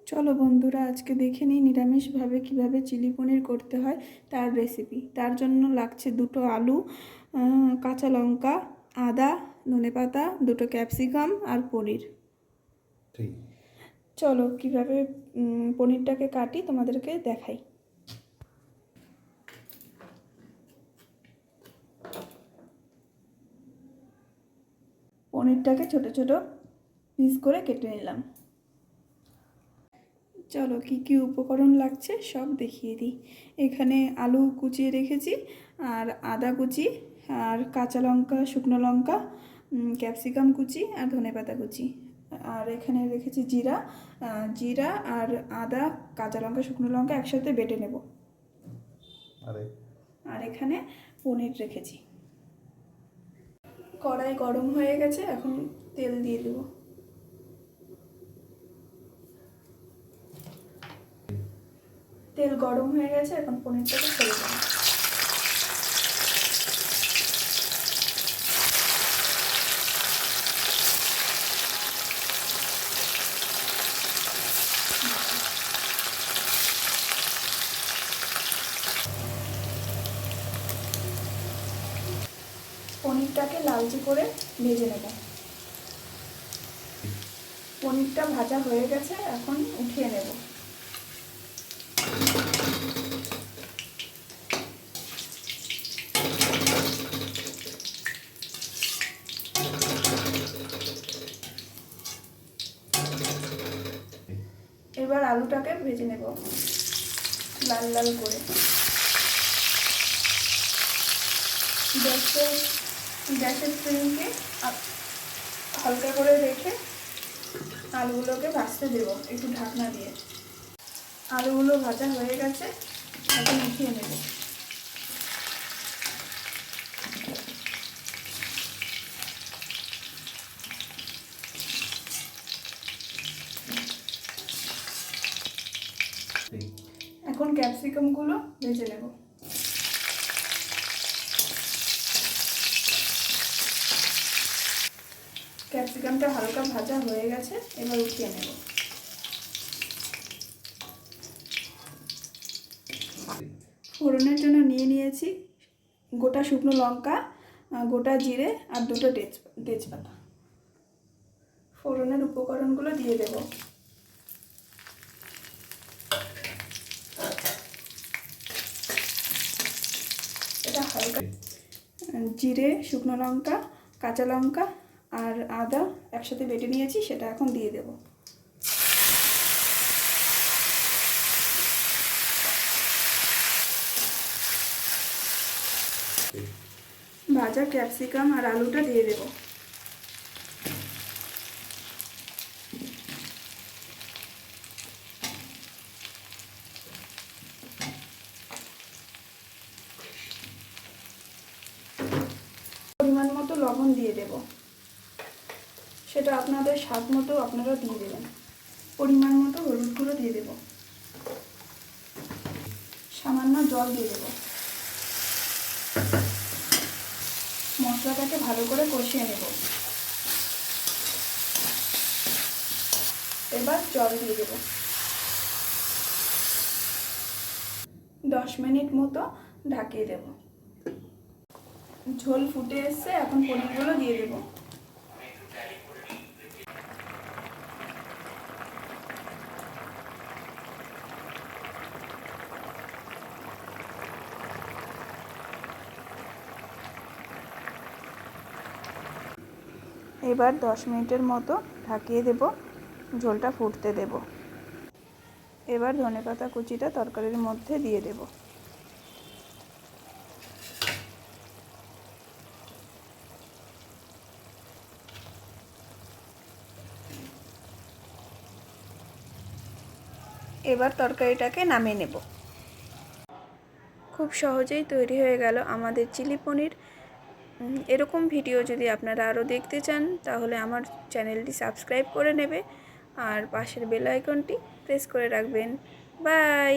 চলো বন্ধুরা, আজকে দেখে নিই নিরামিষভাবে কিভাবে চিলি পনির করতে হয় তার রেসিপি। তার জন্য লাগছে 2টো আলু, কাঁচা লঙ্কা, আদা, ধনেপাতা, 2টো ক্যাপসিকাম আর পনির। ঠিক। চলো কিভাবে পনিরটাকে কাটি তোমাদেরকে দেখাই। পনিরটাকে ছোট ছোট পিস করে কেটে নিলাম। চলো কি কি উপকরণ লাগছে সব দেখিয়ে দিই। এখানে আলু কুচিয়ে রেখেছি, আর আদা কুচি, আর কাঁচা লঙ্কা, শুকনো লঙ্কা, ক্যাপসিকাম কুচি, আর ধনেপাতা কুচি। আর এখানে রেখেছি জিরা। জিরা আর আদা, কাঁচা লঙ্কা, শুকনো লঙ্কা একসাথে বেটে নেব। আর এখানে পনির রেখেছি। কড়াই গরম হয়ে গেছে, এখন তেল দিয়ে দেবো। তেল গরম হয়ে গেছে, এখন পনিরটাকে ছেড়ে দেবো। পনিরটাকে লালচে করে ভেজে নেব। পনিরটা ভাজা হয়ে গেছে, এখন উঠিয়ে নেব। এবার আলুটাকে ভেজে নেব লাল লাল করে। গ্যাসের ফ্লেমকে হালকা করে রেখে আলুগুলোকে ভাজতে দেবো একটু ঢাকনা দিয়ে। আলুগুলো ভাজা হয়ে গেছে, এখন উঠিয়ে নেব। এখন ক্যাপসিকামগুলো ভেজে নেব। ক্যাপসিকামটা হালকা ভাজা হয়ে গেছে, এবার উঠিয়ে নেব। ফোড়নের জন্য নিয়ে নিয়েছি গোটা শুকনো লঙ্কা, গোটা জিরে, আর 2টো তেজপাতা। ফোড়নের উপকরণগুলো দিয়ে দেব। এটা হালকা জিরে, শুকনো লঙ্কা, কাঁচা লঙ্কা আর আদা একসাথে বেটে নিয়েছি, সেটা এখন দিয়ে দেব। ভাজা ক্যাপসিকাম আর আলুটা দিয়ে দেব। পরিমাণ মতো লবণ দিয়ে দেব, সেটা আপনাদের স্বাদ মতো আপনারা দিয়ে দেবেন। পরিমাণ মতো হলুদ গুঁড়ো দিয়ে দেব, সামান্য জল দিয়ে দেব। মশলাটাকে ভালো করে কষিয়ে নেব। এবার জল দিয়ে দেব। 10 মিনিট মতো ঢাকিয়ে দেব। ঝোল ফুটে এসছে, এখন পনিরগুলো দিয়ে দেব। এবার 10 মিনিটের মতো ঢাকিয়ে দেব, ঝোলটা ফুটতে দেব। এবার ধনেপাতা কুচিটা তরকারির মধ্যে দিয়ে দেব। এবার তরকারিটাকে নামিয়ে নেব। খুব সহজেই তৈরি হয়ে গেল আমাদের চিলি পনির। এরকম ভিডিও যদি আপনারা আরও দেখতে চান তাহলে আমার চ্যানেলটি সাবস্ক্রাইব করে নেবে আর পাশের বেল আইকনটি প্রেস করে রাখবেন। বাই।